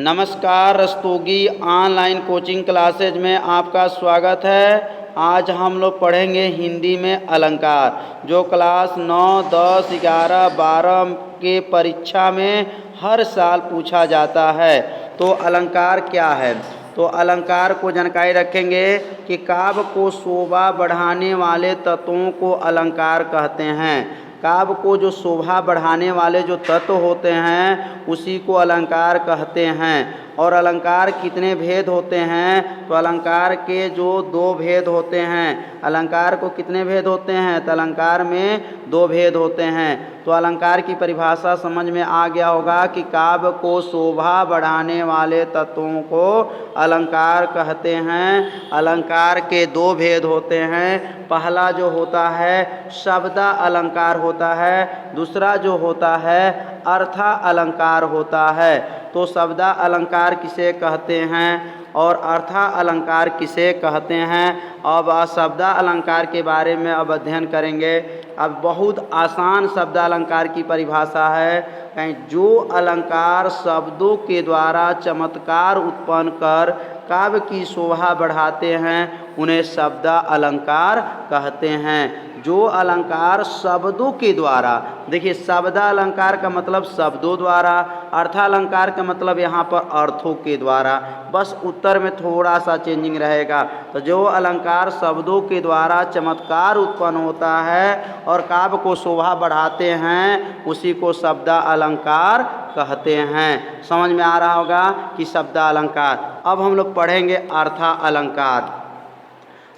नमस्कार। Rastogi online coaching classes में आपका स्वागत है। आज हम लोग पढ़ेंगे हिंदी में अलंकार, जो क्लास 9, 10, 11, 12 के परीक्षा में हर साल पूछा जाता है। तो अलंकार क्या है? तो अलंकार को जानकारी रखेंगे कि काव्य को शोभा बढ़ाने वाले तत्वों को अलंकार कहते हैं। काव्य को जो शोभा बढ़ाने वाले जो तत्व होते हैं उसी को अलंकार कहते हैं। और अलंकार कितने भेद होते हैं? तो अलंकार के जो दो भेद होते हैं। अलंकार को कितने भेद होते हैं? तो अलंकार में दो भेद होते हैं। तो अलंकार की परिभाषा समझ में आ गया होगा कि काव्य को शोभा बढ़ाने वाले तत्वों को अलंकार कहते हैं। अलंकार के दो भेद होते हैं। पहला जो होता है शब्दा अलंकार होता है, दूसरा जो होता है अर्था अलंकार होता है। तो शब्दा अलंकार किसे कहते हैं और अर्था अलंकार किसे कहते हैं? अब शब्दा अलंकार के बारे में अब अध्ययन करेंगे। अब बहुत आसान शब्दा अलंकार की परिभाषा है। कहीं जो अलंकार शब्दों के द्वारा चमत्कार उत्पन्न कर काव्य की शोभा बढ़ाते हैं उन्हें शब्दा अलंकार कहते हैं। जो अलंकार शब्दों के द्वारा, देखिए शब्दा अलंकार का मतलब शब्दों द्वारा, अर्थालंकार का मतलब यहाँ पर अर्थों के द्वारा, बस उत्तर में थोड़ा सा चेंजिंग रहेगा। तो जो अलंकार शब्दों के द्वारा चमत्कार उत्पन्न होता है और काव्य को शोभा बढ़ाते हैं उसी को शब्दा अलंकार कहते हैं। समझ में आ रहा होगा कि शब्दा अलंकार। अब हम लोग पढ़ेंगे अर्था अलंकार।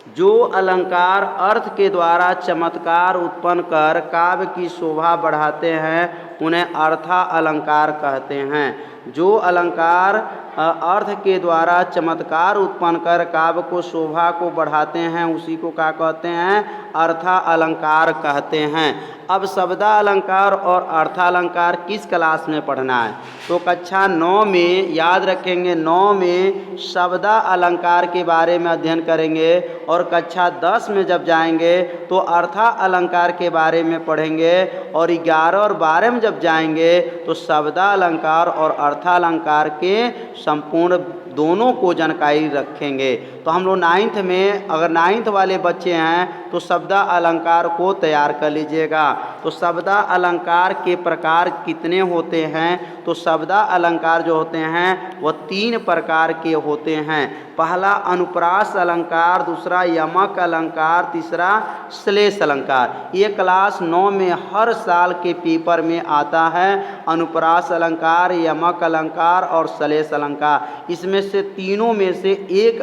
जो अलंकार अर्थ के द्वारा चमत्कार उत्पन्न कर काव्य की शोभा बढ़ाते हैं उन्हें अर्था अलंकार कहते हैं। जो अलंकार अर्थ के द्वारा चमत्कार उत्पन्न कर काव्य को शोभा को बढ़ाते हैं उसी को क्या कहते हैं? अर्था अलंकार कहते हैं। अब शब्दा अलंकार और अर्थालंकार किस क्लास में पढ़ना है? तो कक्षा 9 में याद रखेंगे। 9 में शब्दा अलंकार के बारे में अध्ययन करेंगे और कक्षा 10 में जब जाएंगे तो अर्था अलंकार के बारे में पढ़ेंगे और 11 और 12 में जब जाएंगे तो शब्दा अलंकार और अर्थालंकार के संपूर्ण दोनों को जानकारी रखेंगे। तो हम लोग 9th में, अगर 9th वाले बच्चे हैं तो शब्दा अलंकार को तैयार कर लीजिएगा। तो शब्दा अलंकार के प्रकार कितने होते हैं? तो शब्दा अलंकार जो होते हैं वह 3 प्रकार के होते हैं। पहला अनुप्रास अलंकार, दूसरा यमक अलंकार, तीसरा श्लेष अलंकार। ये क्लास 9 में हर साल के पेपर में आता है। अनुप्रास अलंकार, यमक अलंकार और श्लेष अलंकार, इसमें से तीनों में से एक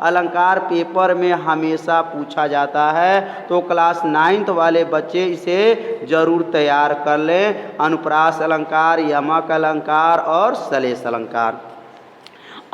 अलंकार पेपर में हमेशा पूछा जाता है। तो क्लास 9th वाले बच्चे इसे जरूर तैयार कर लें। अनुप्रास अलंकार, यमक अलंकार और श्लेष अलंकार।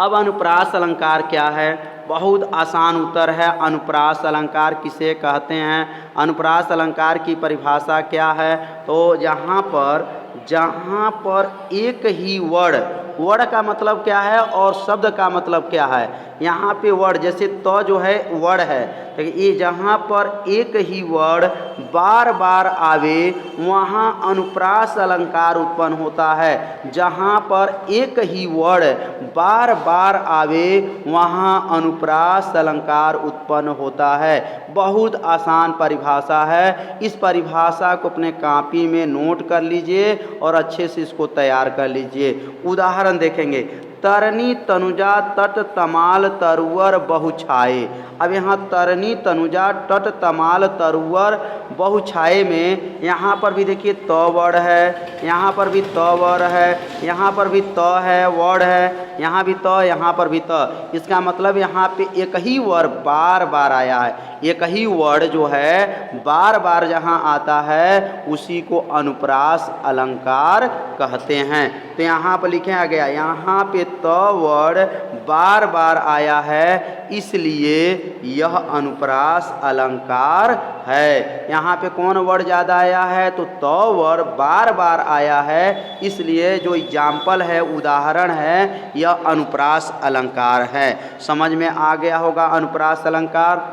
अब अनुप्रास अलंकार क्या है? बहुत आसान उत्तर है। अनुप्रास अलंकार किसे कहते हैं? अनुप्रास अलंकार की परिभाषा क्या है? तो जहाँ पर एक ही वर्ण का मतलब क्या है और शब्द का मतलब क्या है? यहाँ पे वर्ण, जैसे तो जो है वर्ण है, तो ये जहाँ पर एक ही वर्ण बार बार आवे वहाँ अनुप्रास अलंकार उत्पन्न होता है। जहाँ पर एक ही वर्ण बार बार आवे वहाँ अनुप्रास अलंकार उत्पन्न होता है। बहुत आसान परिभाषा है। इस परिभाषा को अपने कॉपी में नोट कर लीजिए और अच्छे से इसको तैयार कर लीजिए। उदाहरण देखेंगे। तरनी तनुजा तट तमाल तरुवर बहुछाए। अब यहाँ तरनी तनुजा तट तमाल तरुवर बहुछाए में यहाँ पर भी देखिए तो वर्ण है, यहाँ पर भी तो वर्ण है, यहाँ पर भी तो है वर्ण है, यहाँ भी तो, यहाँ पर भी तो। इसका मतलब यहाँ पे एक ही वर्ण बार बार आया है। एक ही वर्ण जो है बार बार जहाँ आता है उसी को अनुप्रास अलंकार कहते हैं। तो यहाँ पर लिखा गया, यहाँ पे तो वर्ण बार बार आया है इसलिए यह अनुप्रास अलंकार है। यहाँ पे कौन वर्ण ज़्यादा आया है? तो वर्ण बार बार आया है इसलिए जो एग्जाम्पल है, उदाहरण है, यह अनुप्रास अलंकार है। समझ में आ गया होगा अनुप्रास अलंकार।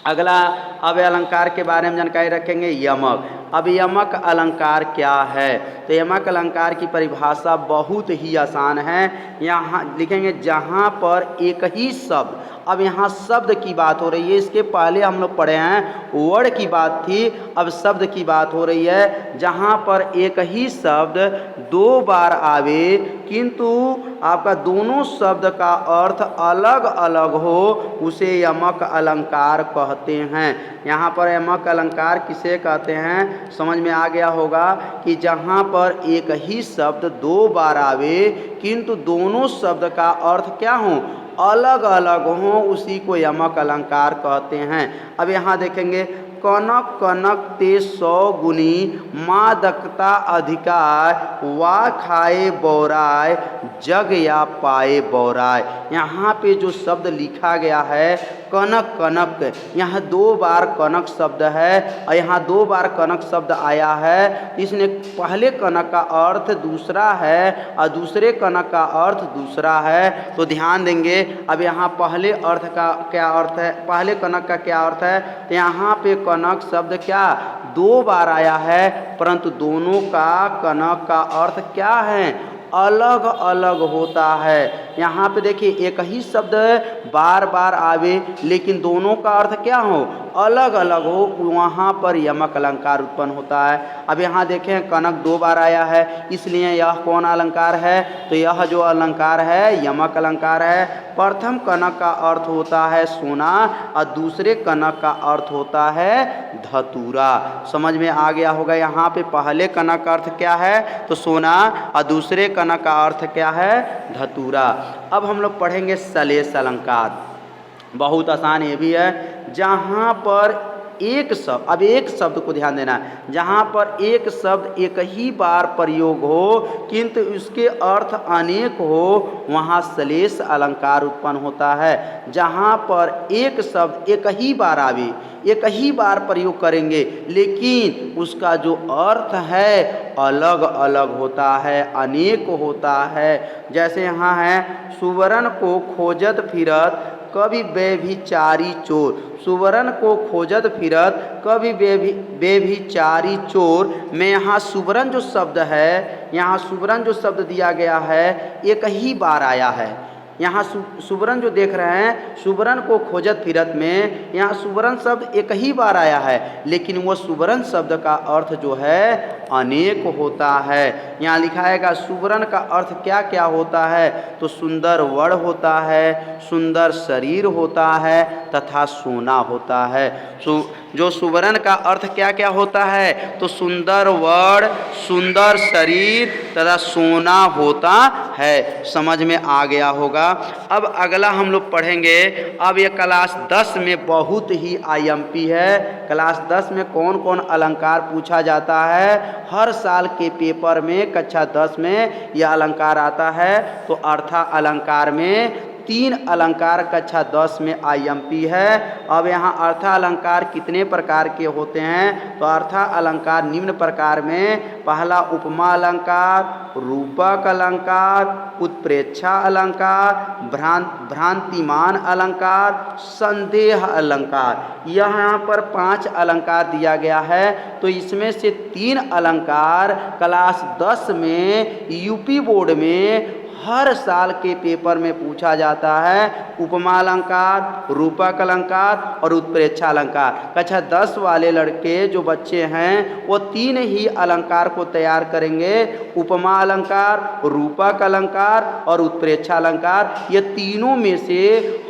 अगला अब अलंकार के बारे में जानकारी रखेंगे। यमक। अब यमक अलंकार क्या है? तो यमक अलंकार की परिभाषा बहुत ही आसान है। यहाँ लिखेंगे जहाँ पर एक ही शब्द, अब यहाँ शब्द की बात हो रही है, इसके पहले हम लोग पढ़े हैं वर्ड की बात थी, अब शब्द की बात हो रही है। जहाँ पर एक ही शब्द दो बार आवे किंतु आपका दोनों शब्द का अर्थ अलग अलग हो, उसे यमक अलंकार कहते हैं। यहाँ पर यमक अलंकार किसे कहते हैं समझ में आ गया होगा कि जहाँ पर एक ही शब्द दो बार आवे किंतु दोनों शब्द का अर्थ क्या हो, अलग अलग हों, उसी को यमक अलंकार कहते हैं। अब यहाँ देखेंगे कनक कनक ते 100 गुनी मादकता अधिकार, वा खाए बौराय जग या पाए बौराय। यहाँ पे जो शब्द लिखा गया है कनक कनक, यहाँ दो बार कनक शब्द है और यहाँ दो बार कनक शब्द आया है। इसने पहले कनक का अर्थ दूसरा है और दूसरे कनक का अर्थ दूसरा है, तो ध्यान देंगे। अब यहाँ पहले अर्थ का क्या अर्थ है, पहले कनक का क्या अर्थ है, तो यहाँ पे कनक शब्द क्या दो बार आया है, परंतु दोनों का कनक का अर्थ क्या है, अलग अलग होता है। यहाँ पे देखिए एक ही शब्द बार बार आवे लेकिन दोनों का अर्थ क्या हो, अलग अलग हो, वहाँ पर यमक अलंकार उत्पन्न होता है। अब यहाँ देखें कनक दो बार आया है, इसलिए यह कौन अलंकार है, तो यह जो अलंकार है यमक अलंकार है। प्रथम कनक का अर्थ होता है सोना और दूसरे कनक का अर्थ होता है धतूरा। समझ में आ गया होगा। यहाँ पे पहले कनक का अर्थ क्या है, तो सोना और दूसरे कनक का अर्थ क्या है, धतूरा। अब हम लोग पढ़ेंगे सलेस अलंकार, बहुत आसान ये भी है। जहाँ पर एक शब्द, अब एक शब्द को ध्यान देना, जहाँ पर एक शब्द एक ही बार प्रयोग हो किंतु उसके अर्थ अनेक हो, वहाँ सलेस अलंकार उत्पन्न होता है। जहाँ पर एक शब्द एक ही बार आवे, एक ही बार प्रयोग करेंगे लेकिन उसका जो अर्थ है अलग अलग होता है, अनेक होता है। जैसे यहाँ है सुवर्ण को खोजत फिरत कभी बेभिचारी चोर, सुवर्ण को खोजत फिरत कभी बेभिचारी चोर में यहाँ सुवर्ण जो शब्द है, यहाँ सुवर्ण जो शब्द दिया गया है एक ही बार आया है। यहाँ सुवर्ण जो देख रहे हैं, सुवर्ण को खोजत फिरत में यहाँ सुवर्ण शब्द एक ही बार आया है लेकिन वो सुवर्ण शब्द का अर्थ जो है अनेक होता है। यहाँ लिखाएगा सुवर्ण का अर्थ क्या क्या होता है, तो सुंदर वर्ण होता है, सुंदर शरीर होता है तथा सोना होता है। जो सुवर्ण का अर्थ क्या क्या होता है, तो सुंदर वर्ण, सुंदर शरीर तथा सोना होता है। समझ में आ गया होगा। अब अगला हम लोग पढ़ेंगे, अब ये क्लास 10 में बहुत ही आईएमपी है। क्लास 10 में कौन कौन अलंकार पूछा जाता है, हर साल के पेपर में कक्षा 10 में यह अलंकार आता है। तो अर्था अलंकार में 3 अलंकार कक्षा 10 में आईएमपी है। अब यहाँ अर्था अलंकार कितने प्रकार के होते हैं, तो अर्था अलंकार निम्न प्रकार में, पहला उपमा अलंकार, रूपक अलंकार, उत्प्रेक्षा अलंकार, भ्रांतिमान अलंकार, संदेह अलंकार। यहाँ पर 5 अलंकार दिया गया है, तो इसमें से 3 अलंकार क्लास 10 में यूपी बोर्ड में हर साल के पेपर में पूछा जाता है। उपमा अलंकार, रूपक अलंकार और उत्प्रेक्षा अलंकार। कक्षा 10 वाले लड़के जो बच्चे हैं वो 3 ही अलंकार को तैयार करेंगे, उपमा अलंकार, रूपक अलंकार और उत्प्रेक्षा अलंकार। ये तीनों में से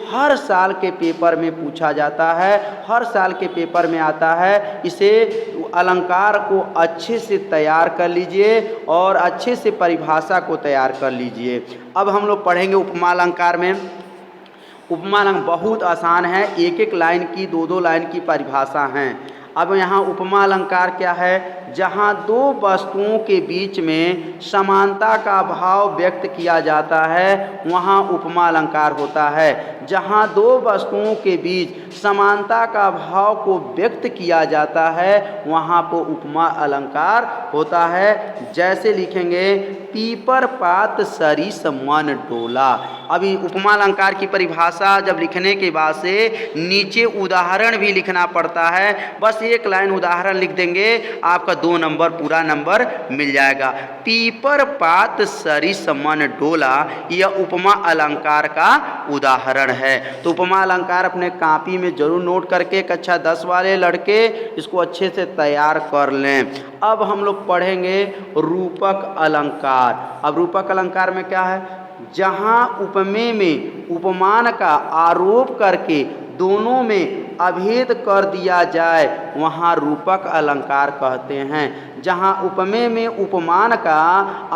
हर साल के पेपर में पूछा जाता है, हर साल के पेपर में आता है। इसे अलंकार को अच्छे से तैयार कर लीजिए और अच्छे से परिभाषा को तैयार कर लीजिए। अब हम लोग पढ़ेंगे उपमा अलंकार में। उपमा अलंकार बहुत आसान है, एक एक लाइन की, दो दो लाइन की परिभाषा हैं। अब यहाँ उपमा अलंकार क्या है, जहाँ दो वस्तुओं के बीच में समानता का भाव व्यक्त किया जाता है वहाँ उपमा अलंकार होता है। जहाँ दो वस्तुओं के बीच समानता का भाव को व्यक्त किया जाता है वहाँ पर उपमा अलंकार होता है। जैसे लिखेंगे पीपर पात सरिस मन डोला। अभी उपमा अलंकार की परिभाषा जब लिखने के बाद से नीचे उदाहरण भी लिखना पड़ता है। बस एक लाइन उदाहरण लिख देंगे आपका 2 नंबर पूरा नंबर मिल जाएगा। पीपर पात सरिस मन डोला यह उपमा अलंकार का उदाहरण है। तो उपमा अलंकार अपने कॉपी में जरूर नोट करके कक्षा 10 वाले लड़के इसको अच्छे से तैयार कर लें। अब हम लोग पढ़ेंगे रूपक अलंकार। अब रूपक अलंकार में क्या है, जहाँ उपमेय में उपमान का आरोप करके दोनों में अभेद कर दिया जाए वहाँ रूपक अलंकार कहते हैं। जहाँ उपमेय में उपमान का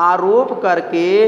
आरोप करके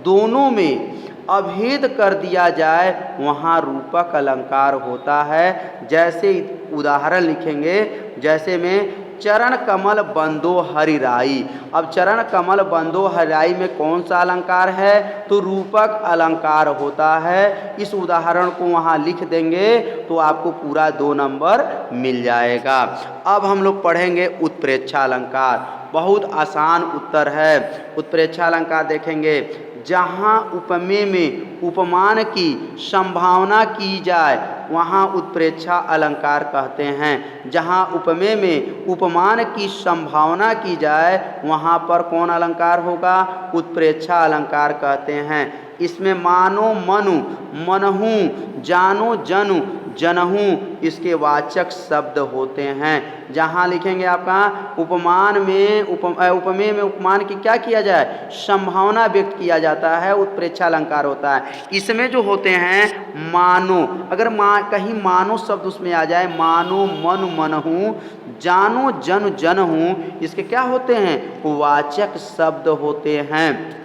दोनों में अभेद कर दिया जाए वहाँ रूपक अलंकार होता है। जैसे उदाहरण लिखेंगे, जैसे में चरण कमल बंदो हरिराई। अब चरण कमल बंदो हरिराई में कौन सा अलंकार है, तो रूपक अलंकार होता है। इस उदाहरण को वहाँ लिख देंगे तो आपको पूरा 2 नंबर मिल जाएगा। अब हम लोग पढ़ेंगे उत्प्रेक्षा अलंकार। बहुत आसान उत्तर है। उत्प्रेक्षा अलंकार देखेंगे, जहाँ उपमेय में उपमान की संभावना की जाए वहाँ उत्प्रेक्षा अलंकार कहते हैं। जहाँ उपमेय में उपमान की संभावना की जाए वहाँ पर कौन अलंकार होगा, उत्प्रेक्षा अलंकार कहते हैं। इसमें मानो मनु मनहु जानो जनु जनहु इसके वाचक शब्द होते हैं। जहाँ लिखेंगे आपका उपमान में उपमेय में उपमान की क्या किया जाए, संभावना व्यक्त किया जाता है, उत्प्रेक्षा अलंकार होता है। इसमें जो होते हैं मानो, अगर कहीं मानो शब्द उसमें आ जाए, मानो मनु मनहु जानो जन जनहु, इसके क्या होते हैं, वाचक शब्द होते हैं।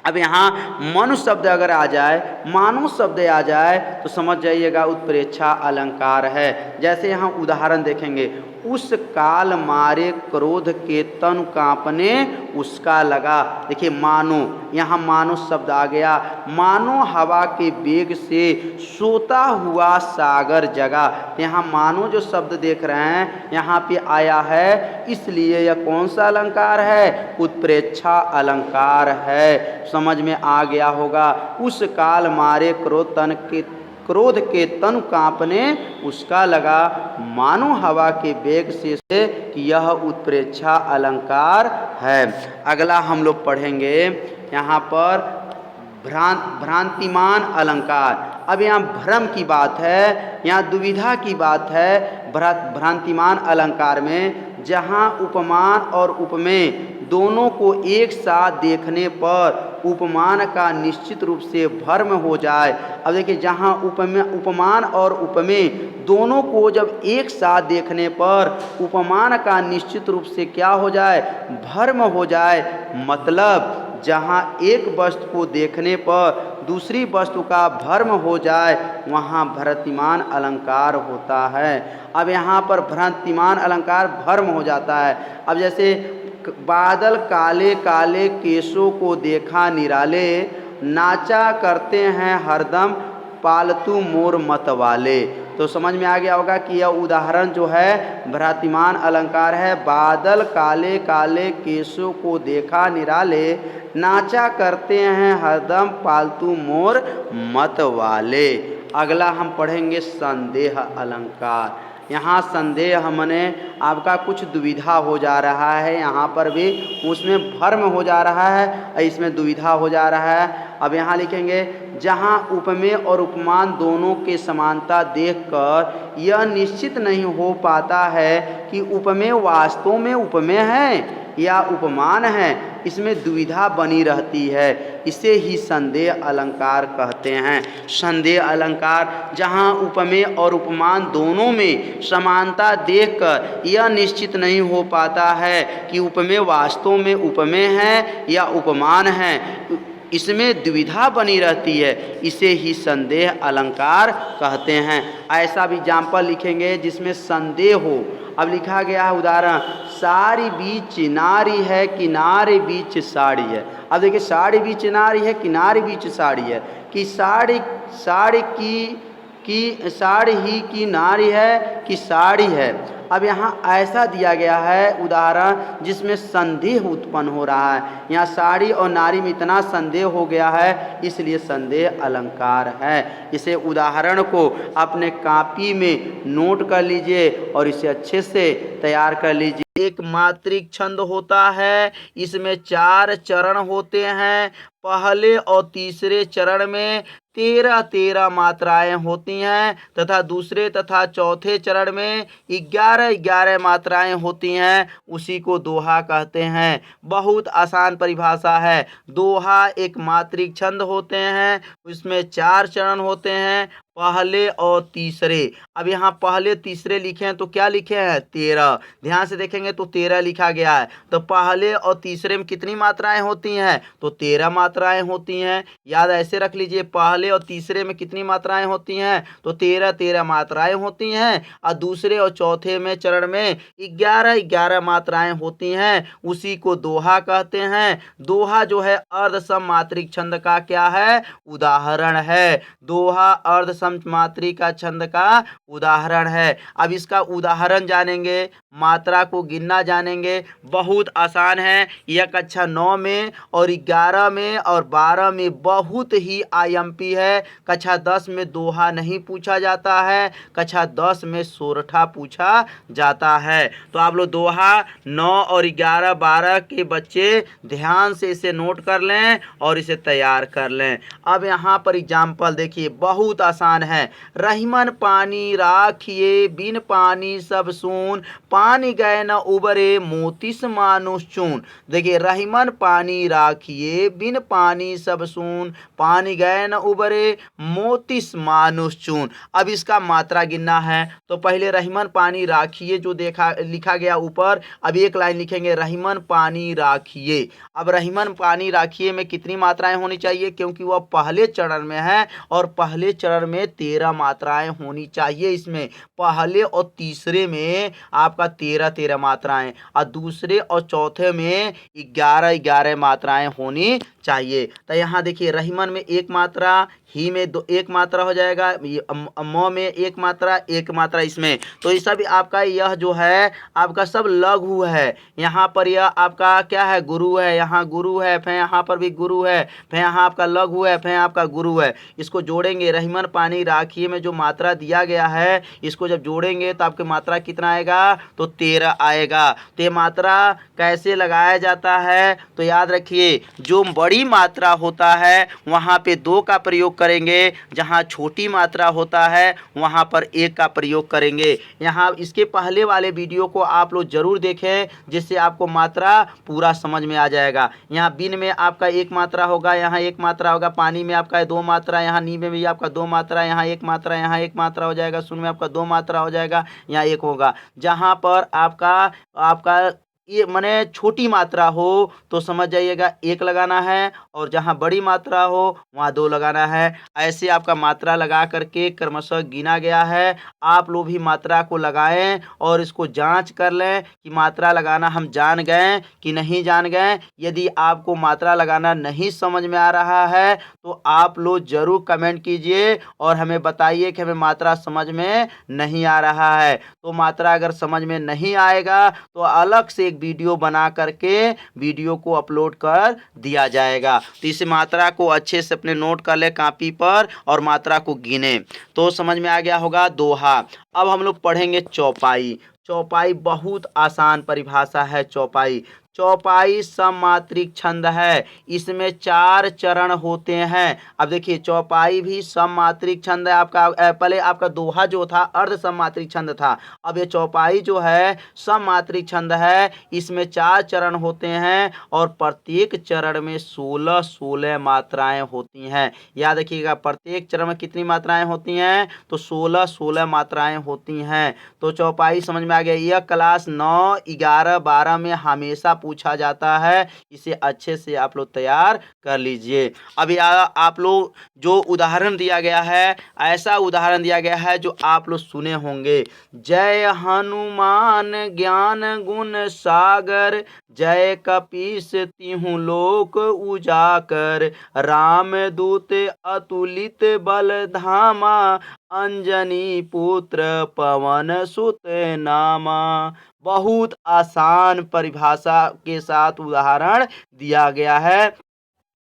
अब यहाँ मनु शब्द अगर आ जाए, मानो शब्द आ जाए तो समझ जाइएगा उत्प्रेक्षा अलंकार है। जैसे यहाँ उदाहरण देखेंगे, उस काल मारे क्रोध के तन कांपने उसका लगा। देखिए मानो, यहाँ मानो शब्द आ गया। मानो हवा के वेग से सोता हुआ सागर जगा। यहाँ मानो जो शब्द देख रहे हैं यहाँ पे आया है, इसलिए यह कौन सा अलंकार है, उत्प्रेक्षा अलंकार है। समझ में आ गया होगा। उस काल मारे क्रोध के तन कांपने उसका लगा, मानो हवा के वेग से यह उत्प्रेक्षा अलंकार है। अगला हम लोग पढ़ेंगे यहाँ पर भ्रांतिमान अलंकार। अब यहाँ भ्रम की बात है, यहाँ दुविधा की बात है। भ्रांतिमान अलंकार में जहाँ उपमान और उपमेय दोनों को एक साथ देखने पर उपमान का निश्चित रूप से भ्रम हो जाए। अब देखिए, जहाँ उपमान और उपमेय दोनों को जब एक साथ देखने पर उपमान का निश्चित रूप से क्या हो जाए, भ्रम हो जाए। मतलब जहाँ एक वस्तु को देखने पर दूसरी वस्तु का भ्रम हो जाए वहाँ भ्रांतिमान अलंकार होता है। अब यहाँ पर भ्रांतिमान अलंकार भ्रम हो जाता है। अब जैसे बादल काले काले केशों को देखा निराले, नाचा करते हैं हरदम पालतू मोर मतवाले। तो समझ में आ गया होगा कि यह उदाहरण जो है भ्रांतिमान अलंकार है। बादल काले काले केशों को देखा निराले, नाचा करते हैं हरदम पालतू मोर मतवाले। अगला हम पढ़ेंगे संदेह अलंकार। यहाँ संदेह हमने आपका कुछ दुविधा हो जा रहा है, यहाँ पर भी उसमें भ्रम हो जा रहा है, इसमें दुविधा हो जा रहा है। अब यहाँ लिखेंगे, जहाँ उपमेय और उपमान दोनों के समानता देखकर यह निश्चित नहीं हो पाता है कि उपमेय वास्तव में उपमेय है या उपमान है, इसमें दुविधा बनी रहती है। इसे ही संदेह अलंकार कहते हैं। संदेह अलंकार जहाँ उपमेय और उपमान दोनों में समानता देखकर यह निश्चित नहीं हो पाता है कि उपमेय वास्तव में उपमेय है या उपमान है, इसमें दुविधा बनी रहती है, इसे ही संदेह अलंकार कहते हैं। ऐसा भी एग्जाम्पल लिखेंगे जिसमें संदेह हो। अब लिखा गया है उदाहरण, साड़ी बीच नारी है किनारे बीच साड़ी है। अब देखिए, साड़ी बीच नारी है किनारे बीच साड़ी है, कि साड़ी ही की नारी है कि साड़ी है। अब यहाँ ऐसा दिया गया है उदाहरण जिसमें संदेह उत्पन्न हो रहा है। यहाँ साड़ी और नारी में इतना संदेह हो गया है, इसलिए संदेह अलंकार है। इसे उदाहरण को अपने कॉपी में नोट कर लीजिए और इसे अच्छे से तैयार कर लीजिए। एक मात्रिक छंद होता है, इसमें 4 चरण होते हैं। पहले और तीसरे चरण में 13 मात्राएं होती हैं तथा दूसरे तथा चौथे चरण में 11 मात्राएं होती हैं। उसी को दोहा कहते हैं। बहुत आसान परिभाषा है। दोहा एक मात्रिक छंद होते हैं, इसमें 4 चरण होते हैं, पहले और तीसरे। अब यहाँ पहले तीसरे लिखे हैं तो क्या लिखे हैं? 13। ध्यान से देखेंगे तो 13 लिखा गया है। तो पहले और तीसरे में कितनी मात्राएं होती हैं? तो 13 मात्राएं होती हैं। याद ऐसे रख लीजिए, पहले और तीसरे में कितनी मात्राएं होती हैं? तो 13 मात्राएं होती हैं। और दूसरे और चौथे में चरण में 11 मात्राएं होती हैं। उसी को दोहा कहते हैं। दोहा जो है अर्ध सम मात्रिक छंद का क्या है? उदाहरण है। दोहा अर्ध सम मात्रिका छंद का उदाहरण है। अब इसका उदाहरण जानेंगे, मात्रा को गिनना जानेंगे। बहुत आसान है। यह कक्षा 9 में और 11 में और 12 में बहुत ही आईएमपी है। कक्षा 10 में दोहा नहीं पूछा जाता है, कक्षा 10 में सोरठा पूछा जाता है। तो आप लोग दोहा 9 और 11 12 के बच्चे ध्यान से इसे नोट कर लें और इसे तैयार कर लें। अब यहाँ पर एग्जाम्पल देखिए, बहुत आसान है। रहीमन पानी राखिए बिन पानी सब सून, पानी गए न उबरे मोतिस मानुष चून। देखिए, रहीमन पानी राखिए बिन पानी सब सून, पानी गए न उबरे मोतिस मानुष चून। अब इसका मात्रा गिनना है। तो पहले रहीमन पानी राखिए जो लिखा गया ऊपर, अब एक लाइन लिखेंगे रहीमन पानी राखिए। अब रहीमन पानी राखिए में कितनी मात्राएं होनी चाहिए? क्योंकि वह पहले चरण में है और पहले चरण में 13 मात्राएं होनी चाहिए। इसमें पहले और तीसरे में आपका 13 मात्राएं और दूसरे और चौथे में 11 मात्राएं होनी चाहिए। तो यहाँ देखिए, रहीमन में एक मात्रा, ही में एक मात्रा हो जाएगा, म में एक मात्रा इसमें। तो ये सब आपका यह जो है आपका सब लघु है। यहाँ पर यह आपका क्या है? गुरु है। यहाँ गुरु है, फिर यहाँ पर भी गुरु है, फिर यहाँ आपका लघु है, फिर आपका गुरु है। इसको जोड़ेंगे, रहीमन पानी राखिए में जो मात्रा दिया गया है इसको जब जोड़ेंगे तो आपकी मात्रा कितना आएगा? तो 13 आएगा। तो ये मात्रा कैसे लगाया जाता है? तो याद रखिए, जो बड़ी मात्रा होता है वहाँ पे 2 का प्रयोग करेंगे, जहाँ छोटी मात्रा होता है वहाँ पर 1 का प्रयोग करेंगे। यहाँ इसके पहले वाले वीडियो को आप लोग जरूर देखें, जिससे आपको मात्रा पूरा समझ में आ जाएगा। यहाँ बिन में आपका 1 मात्रा होगा, यहाँ 1 मात्रा होगा, पानी में आपका 2 मात्रा, यहाँ नी में भी आपका 2 मात्रा, यहाँ 1 मात्रा, यहाँ 1 मात्रा हो जाएगा, सुन में आपका 2 मात्रा हो जाएगा, यहाँ 1 होगा। जहाँ पर आपका ये माने छोटी मात्रा हो तो समझ जाइएगा 1 लगाना है, और जहाँ बड़ी मात्रा हो वहाँ 2 लगाना है। ऐसे आपका मात्रा लगा करके क्रमशः गिना गया है। आप लोग भी मात्रा को लगाएं और इसको जांच कर लें कि मात्रा लगाना हम जान गए कि नहीं जान गए। यदि आपको मात्रा लगाना नहीं समझ में आ रहा है तो आप लोग जरूर कमेंट कीजिए और हमें बताइए कि हमें मात्रा समझ में नहीं आ रहा है। तो मात्रा अगर समझ में नहीं आएगा तो अलग से एक वीडियो बना करके वीडियो को अपलोड कर दिया जाएगा। तो इस मात्रा को अच्छे से अपने नोट कर ले कॉपी पर और मात्रा को गिने। तो समझ में आ गया होगा दोहा। अब हम लोग पढ़ेंगे चौपाई। चौपाई बहुत आसान परिभाषा है। चौपाई सममात्रिक छंद है। इसमें 4 चरण होते हैं। अब देखिए, चौपाई भी सममात्रिक छंद है। आपका पहले आपका दोहा जो था अर्ध सममात्रिक छंद था। अब ये चौपाई जो है सममात्रिक छंद है। इसमें 4 चरण होते हैं और प्रत्येक चरण में 16 मात्राएं होती हैं। याद रखिएगा, प्रत्येक चरण में कितनी मात्राएं होती हैं? तो 16 मात्राएं होती हैं। तो चौपाई समझ में आ गया। यह क्लास 9, 11, 12 में हमेशा पूछा जाता है, इसे अच्छे से आप लोग तैयार कर लीजिए। अभी आप लोग जो उदाहरण दिया गया है, ऐसा उदाहरण दिया गया है जो आप लोग सुने होंगे। जय हनुमान ज्ञान गुण सागर, जय कपीस तिहु लोक उजाकर, राम दूत अतुलित बल धामा, अंजनी पुत्र पवन सुत नामा। बहुत आसान परिभाषा के साथ उदाहरण दिया गया है।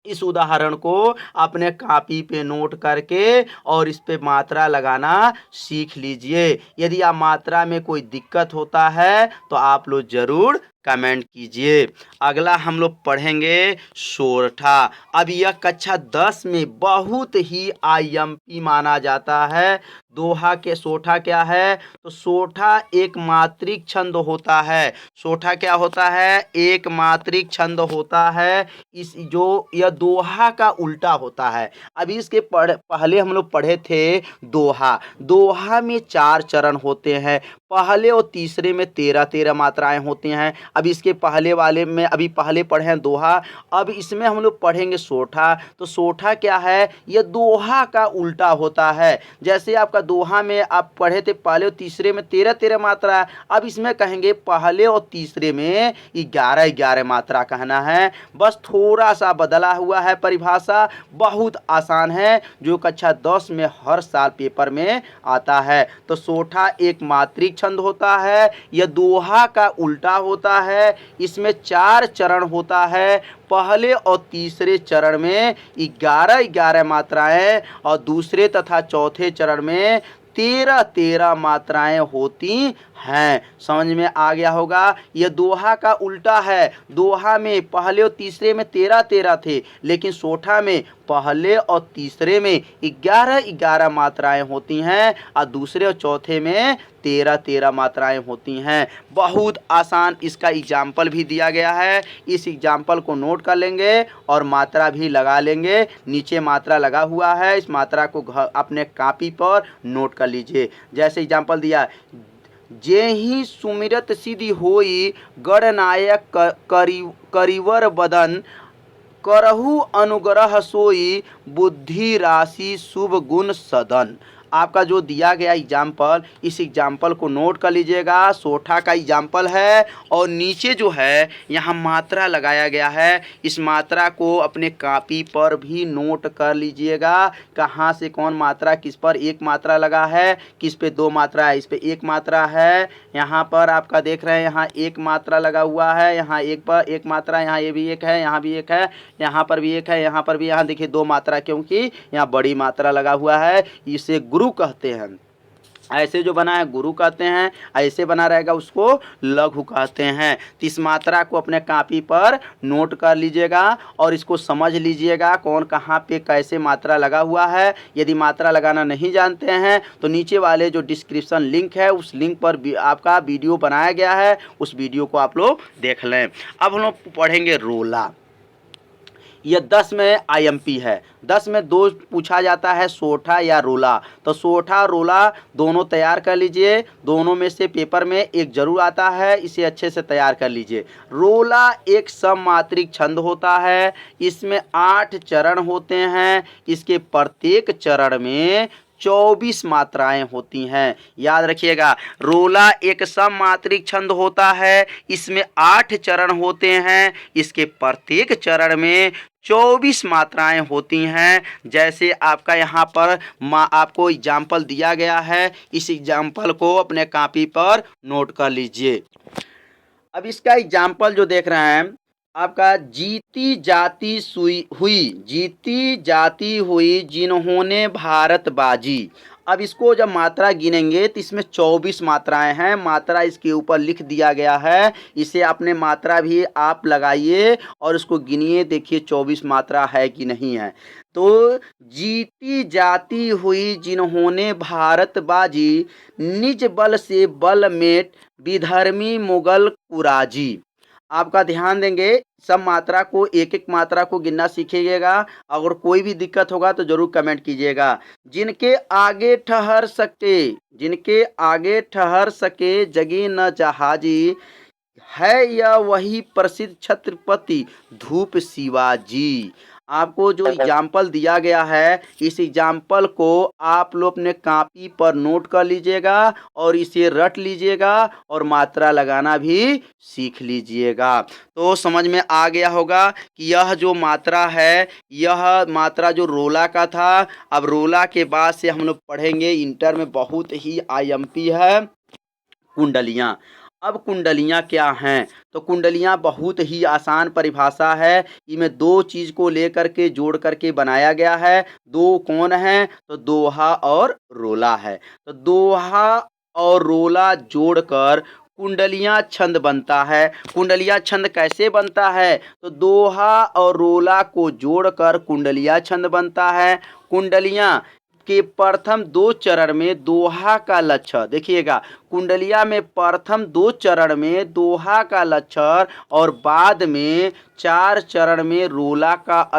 इस उदाहरण को अपने कॉपी पे नोट करके और इस पे मात्रा लगाना सीख लीजिए। यदि आप मात्रा में कोई दिक्कत होता है तो आप लोग जरूर कमेंट कीजिए। अगला हम लोग पढ़ेंगे सोरठा। अब यह कक्षा 10 में बहुत ही आईएमपी माना जाता है। दोहा के सोठा क्या है? तो सोठा एक मात्रिक छंद होता है। सोठा क्या होता है? एक मात्रिक छंद होता है। इस जो यह दोहा का उल्टा होता है। अभी इसके पहले हम लोग पढ़े थे दोहा। दोहा में 4 चरण होते हैं। पहले और तीसरे में 13-13 मात्राएं होती हैं। अब इसके पहले वाले में अभी पहले पढ़े हैं दोहा, अब इसमें हम लोग पढ़ेंगे सोठा। तो सोठा क्या है? यह दोहा का उल्टा होता है। जैसे आपका दोहा में आप पढ़े थे पहले और तीसरे में 13-13 मात्रा, अब इसमें कहेंगे पहले और तीसरे में 11-11 मात्रा कहना है। बस थोड़ा सा बदला हुआ है परिभाषा, बहुत आसान है, जो कक्षा 10 में हर साल पेपर में आता है। तो सोठा एक मात्रिक छंद होता है, यह दोहा का उल्टा होता है। इसमें 4 चरण होता है। पहले और तीसरे चरण में 11-11 मात्राएं और दूसरे तथा चौथे चरण में 13-13 मात्राएं होती हैं। समझ में आ गया होगा। यह दोहा का उल्टा है। दोहा में पहले और तीसरे में 13-13 थे, लेकिन सोठा में पहले और तीसरे में 11-11 मात्राएं होती हैं और दूसरे और चौथे में 13-13 मात्राएं होती हैं। बहुत आसान इसका एग्जाम्पल भी दिया गया है। इस एग्जाम्पल को नोट कर लेंगे और मात्रा भी लगा लेंगे। नीचे मात्रा लगा हुआ है, इस मात्रा को अपने कॉपी पर नोट कर लीजिए। जैसे एग्जाम्पल दिया, जेहि सुमिरत सिद्धि होई, गणनायक करिवर बदन, करहु अनुग्रह सोई, बुद्धि राशि शुभ गुण सदन। आपका जो दिया गया एग्जाम्पल, इस एग्जाम्पल को नोट कर लीजिएगा। सोठा का एग्जाम्पल है और नीचे जो है यहाँ मात्रा लगाया गया है। इस मात्रा को अपने कॉपी पर भी नोट कर लीजिएगा। कहाँ से कौन मात्रा, किस पर एक मात्रा लगा है, किस पे 2 मात्रा है, इस पे 1 मात्रा है। यहाँ पर आपका देख रहे हैं, यहाँ 1 मात्रा लगा हुआ है, यहाँ एक पर 1 मात्रा, यहाँ ये भी 1 है, यहाँ भी 1 है, यहाँ पर भी 1 है, यहाँ पर भी, यहाँ देखिए 2 मात्रा, क्योंकि यहाँ बड़ी मात्रा लगा हुआ है। इसे गुरु कहते हैं। ऐसे जो बना है गुरु कहते हैं, ऐसे बना रहेगा उसको लघु कहते हैं। तो इस मात्रा को अपने कॉपी पर नोट कर लीजिएगा और इसको समझ लीजिएगा कौन कहाँ पे कैसे मात्रा लगा हुआ है। यदि मात्रा लगाना नहीं जानते हैं तो नीचे वाले जो डिस्क्रिप्शन लिंक है, उस लिंक पर भी आपका वीडियो बनाया गया है, उस वीडियो को आप लोग देख लें। अब हम लोग पढ़ेंगे रोला। यह 10 में आईएमपी है। 10 में 2 पूछा जाता है, सोठा या रोला। तो सोठा रोला दोनों तैयार कर लीजिए। दोनों में से पेपर में एक जरूर आता है, इसे अच्छे से तैयार कर लीजिए। रोला एक सममात्रिक छंद होता है। इसमें 8 चरण होते हैं। इसके प्रत्येक चरण में 24 मात्राएं होती हैं। याद रखिएगा, रोला एक सममात्रिक छंद होता है। इसमें 8 चरण होते हैं। इसके प्रत्येक चरण में 24 मात्राएं होती हैं। जैसे आपका यहाँ पर आपको एग्जाम्पल दिया गया है, इस एग्जाम्पल को अपने कॉपी पर नोट कर लीजिए। अब इसका एग्जाम्पल जो देख रहे हैं, आपका जीती जाती हुई जिन्होंने भारत बाजी। अब इसको जब मात्रा गिनेंगे तो इसमें 24 मात्राएं हैं। मात्रा इसके ऊपर लिख दिया गया है, इसे अपने मात्रा भी आप लगाइए और उसको गिनिए, देखिए 24 मात्रा है कि नहीं है। तो जीती जाती हुई जिन्होंने भारत बाजी, निज बल से बल मेट, विधर्मी मुगल कुराजी। आपका ध्यान देंगे, सब मात्रा को एक एक मात्रा को गिनना सीखिएगा। अगर कोई भी दिक्कत होगा तो जरूर कमेंट कीजिएगा। जिनके आगे ठहर सके जगी न जहाजी, है यह वही प्रसिद्ध छत्रपति धूप शिवाजी। आपको जो एग्जाम्पल दिया गया है, इस एग्जाम्पल को आप लोग अपने कॉपी पर नोट कर लीजिएगा और इसे रट लीजिएगा और मात्रा लगाना भी सीख लीजिएगा। तो समझ में आ गया होगा कि यह जो मात्रा है, यह मात्रा जो रोला का था। अब रोला के बाद से हम लोग पढ़ेंगे, इंटर में बहुत ही आईएमपी है, कुंडलियाँ। अब कुंडलियाँ क्या हैं? तो कुंडलियाँ बहुत ही आसान परिभाषा है। इनमें दो चीज़ को लेकर के जोड़ करके बनाया गया है। दो कौन हैं? तो दोहा और रोला है। तो दोहा और रोला जोड़कर कुंडलियाँ छंद बनता है। कुंडलियाँ छंद कैसे बनता है? तो दोहा और रोला को जोड़कर कुंडलियाँ छंद बनता है। कुंडलियाँ के प्रथम दो चरण में दोहा का लक्षण देखिएगा। कुंडलिया में प्रथम दो चरण में दोहा का लक्षण और बाद में 4 चरण में रोला का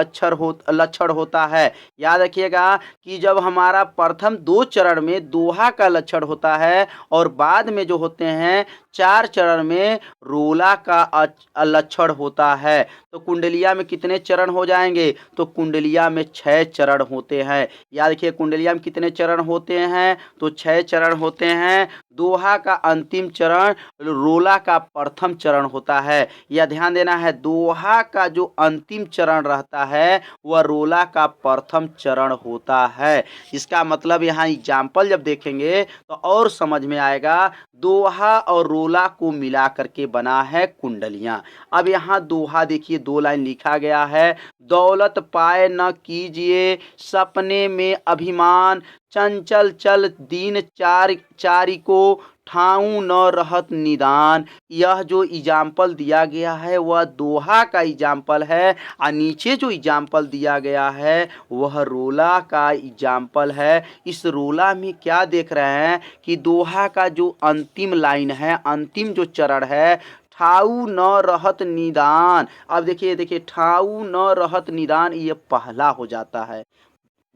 लक्षण होता है। याद रखिएगा कि जब हमारा प्रथम 2 चरण में दोहा का लक्षण होता है और बाद में जो होते हैं 4 चरण में रोला का लक्षण होता है। तो कुंडलिया में कितने चरण हो जाएंगे? तो कुंडलिया में 6 चरण होते हैं। याद रखिए, कुंडलिया में कितने चरण होते हैं? तो 6 चरण होते हैं। दोहा का अंतिम चरण रोला का प्रथम चरण होता है। यह ध्यान देना है, दोहा का जो अंतिम चरण रहता है वह रोला का प्रथम चरण होता है। इसका मतलब यहाँ एग्जाम्पल जब देखेंगे तो और समझ में आएगा। दोहा और रोला को मिला करके बना है कुंडलियाँ। अब यहाँ दोहा देखिए, 2 लाइन लिखा गया है। दौलत पाए न कीजिए सपने में अभिमान, चंचल चल दीन चारी को ठाऊं न रहत निदान। यह जो एग्जाम्पल दिया गया है वह दोहा का एग्जाम्पल है और नीचे जो एग्जाम्पल दिया गया है वह रोला का एग्जाम्पल है। इस रोला में क्या देख रहे हैं कि दोहा का जो अंतिम लाइन है, अंतिम जो चरण है, ठाऊ न रहत निदान। अब देखिए ठाऊ न रहत निदान, ये पहला हो जाता है।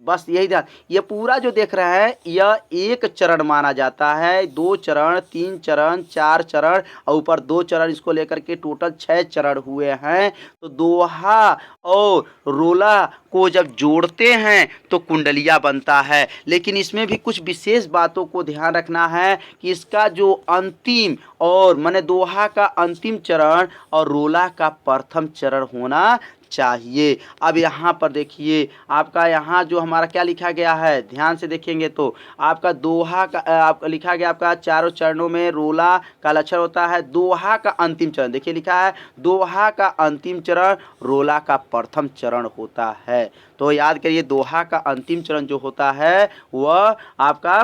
बस यही ध्यान, ये पूरा जो देख रहे हैं यह एक चरण माना जाता है। 2 चरण, 3 चरण, 4 चरण और ऊपर 2 चरण, इसको लेकर के टोटल 6 चरण हुए हैं। तो दोहा और रोला को जब जोड़ते हैं तो कुंडलिया बनता है। लेकिन इसमें भी कुछ विशेष बातों को ध्यान रखना है कि इसका जो अंतिम और माने दोहा का अंतिम चरण और रोला का प्रथम चरण होना चाहिए। अब यहाँ पर देखिए, आपका यहाँ जो हमारा क्या लिखा गया है, ध्यान से देखेंगे तो आपका दोहा का आपका लिखा गया, आपका चारों चरणों में रोला का लक्षण होता है। दोहा का अंतिम चरण देखिए लिखा है, दोहा का अंतिम चरण रोला का प्रथम चरण होता है। तो याद करिए, दोहा का अंतिम चरण जो होता है वह आपका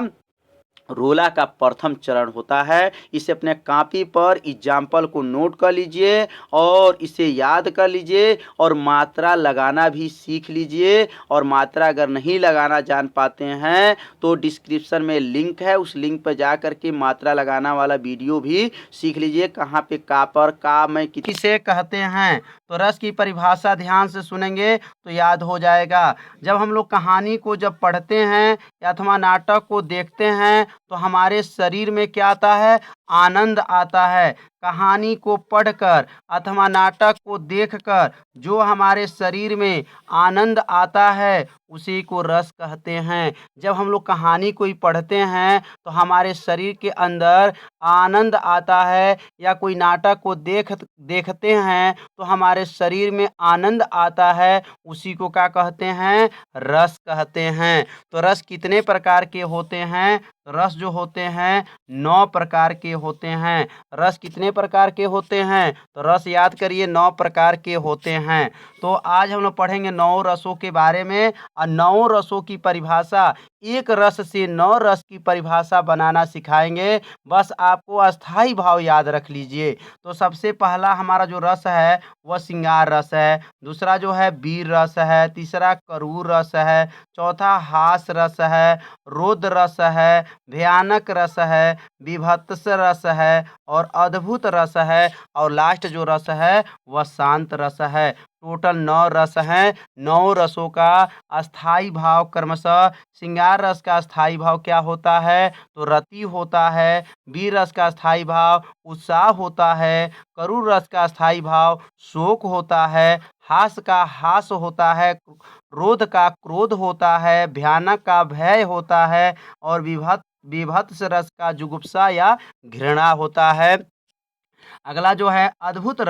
रोला का प्रथम चरण होता है। इसे अपने कॉपी पर एग्जाम्पल को नोट कर लीजिए और इसे याद कर लीजिए और मात्रा लगाना भी सीख लीजिए। और मात्रा अगर नहीं लगाना जान पाते हैं तो डिस्क्रिप्शन में लिंक है, उस लिंक पर जा कर के मात्रा लगाना वाला वीडियो भी सीख लीजिए। कहाँ पे का पर का मैं किसे कहते हैं। तो रस की परिभाषा ध्यान से सुनेंगे तो याद हो जाएगा। जब हम लोग कहानी को जब पढ़ते हैं या अथवा नाटक को देखते हैं तो हमारे शरीर में क्या आता है? आनंद आता है। कहानी को पढ़कर अथवा नाटक को देखकर जो हमारे शरीर में आनंद आता है उसी को रस कहते हैं। जब हम लोग कहानी को ही पढ़ते हैं तो हमारे शरीर के अंदर आनंद आता है, या कोई नाटक को देखते हैं तो हमारे शरीर में आनंद आता है, उसी को क्या कहते हैं? रस कहते हैं। तो रस कितने प्रकार के होते हैं? रस जो होते हैं 9 प्रकार के होते हैं। रस कितने प्रकार के होते हैं? तो रस याद करिए 9 प्रकार के होते हैं। तो आज हम लोग पढ़ेंगे 9 रसों के बारे में और 9 रसों की परिभाषा, एक रस से 9 रस की परिभाषा बनाना सिखाएंगे। बस आपको अस्थाई भाव याद रख लीजिए। तो सबसे पहला हमारा जो रस है वह श्रृंगार रस है, दूसरा जो है वीर रस है, तीसरा करूर रस है, चौथा हास रस है, रोद रस है, भयानक रस है, विभत्स रस है और अद्भुत रस है, और लास्ट जो रस है वह शांत रस है। टोटल 9 रस हैं। 9 रसों का अस्थाई भाव क्रमशः श्रृंगार रस का अस्थाई भाव क्या होता है? तो रति होता है। वीर रस का अस्थाई भाव उत्साह होता है। करुण रस का अस्थाई भाव शोक होता है। हास का हास होता है। क्रोध का क्रोध होता है। भयानक का भय होता है। और विभत्स रस का जुगुप्सा या घृणा होता है। अगला जो है अद्भुत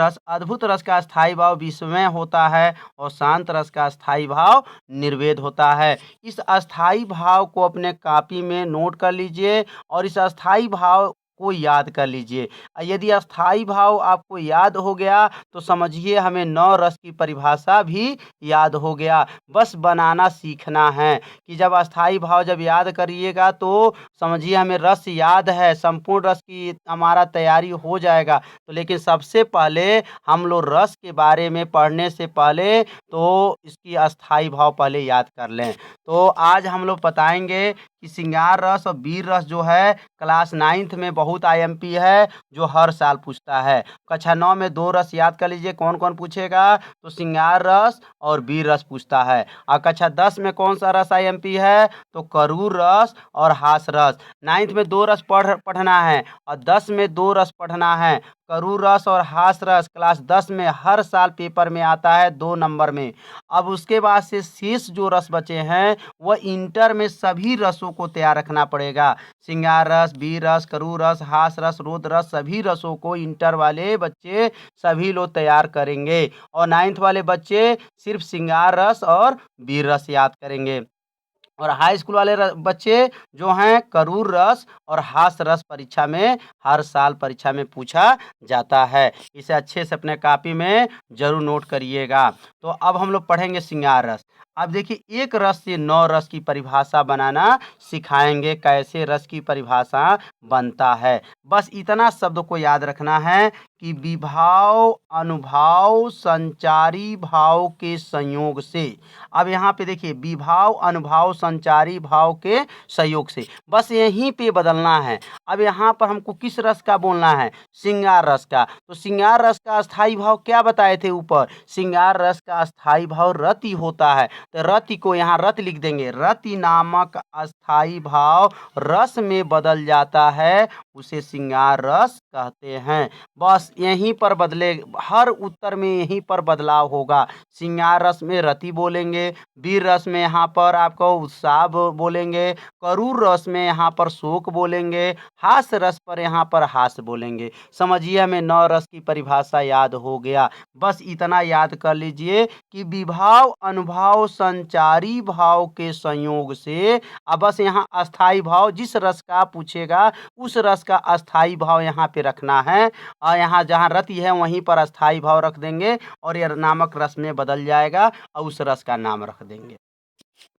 रस का स्थायी भाव विस्मय होता है। और शांत रस का स्थायी भाव निर्वेद होता है। इस अस्थाई भाव को अपने कॉपी में नोट कर लीजिए और इस अस्थाई भाव को याद कर लीजिए। यदि अस्थाई भाव आपको याद हो गया तो समझिए हमें 9 रस की परिभाषा भी याद हो गया। बस बनाना सीखना है कि जब अस्थाई भाव जब याद करिएगा तो समझिए हमें रस याद है, संपूर्ण रस की हमारा तैयारी हो जाएगा। तो लेकिन सबसे पहले हम लोग रस के बारे में पढ़ने से पहले तो इसकी अस्थाई भाव पहले याद कर लें। तो आज हम लोग बताएंगे कि श्रृंगार रस और वीर रस जो है क्लास 9th में बहुत आईएमपी है, जो हर साल पूछता है। कक्षा 9 में 2 रस याद कर लीजिए, कौन कौन पूछेगा? तो श्रृंगार रस और वीर रस पूछता है। और कक्षा 10 में कौन सा रस आईएमपी है? तो करूर रस और हास रस। 9th में 2 रस पढ़ना है और 10 में 2 रस पढ़ना है। करूर रस और हास रस क्लास 10 में हर साल पेपर में आता है 2 नंबर में। अब उसके बाद से शेष जो रस बचे हैं वह इंटर में सभी रसों को तैयार रखना पड़ेगा। श्रृंगार रस, वीर रस, करूर रस, हास रस, रोद रस, सभी रसों को इंटर वाले बच्चे सभी लोग तैयार करेंगे। और 9th वाले बच्चे सिर्फ श्रृंगार रस और वीर रस याद करेंगे। और हाई स्कूल वाले बच्चे जो हैं करूर रस और हास रस परीक्षा में हर साल परीक्षा में पूछा जाता है। इसे अच्छे से अपने कॉपी में जरूर नोट करिएगा। तो अब हम लोग पढ़ेंगे श्रृंगार रस। अब देखिए एक रस से 9 रस की परिभाषा बनाना सिखाएंगे, कैसे रस की परिभाषा बनता है। बस इतना शब्द को याद रखना है कि विभाव अनुभाव संचारी भाव के संयोग से। अब यहाँ पे देखिए विभाव अनुभाव संचारी भाव के संयोग से, बस यहीं पे बदलना है। अब यहाँ पर हमको किस रस का बोलना है? श्रृंगार रस का। तो श्रृंगार रस का अस्थाई भाव क्या बताए थे ऊपर? श्रृंगार रस का अस्थाई भाव रति होता है। तो रति को यहाँ रत लिख देंगे। रति नामक अस्थाई भाव रस में बदल जाता है, उसे श्रृंगार रस कहते हैं। बस यहीं पर बदले, हर उत्तर में यहीं पर बदलाव होगा। श्रृंगार रस में रति बोलेंगे, वीर रस में यहाँ पर आपको उत्साह बोलेंगे, करूर रस में यहाँ पर शोक बोलेंगे, हास रस पर यहाँ पर हास बोलेंगे। समझिए हमें 9 रस की परिभाषा याद हो गया। बस इतना याद कर लीजिए कि विभाव अनुभाव संचारी भाव के संयोग से। अब बस यहाँ अस्थाई भाव जिस रस का पूछेगा उस रस का अस्थाई भाव यहाँ पे रखना है। और यहाँ जहाँ रति है वहीं पर अस्थाई भाव रख देंगे और यह नामक रस में बदल जाएगा और उस रस का नाम रख देंगे।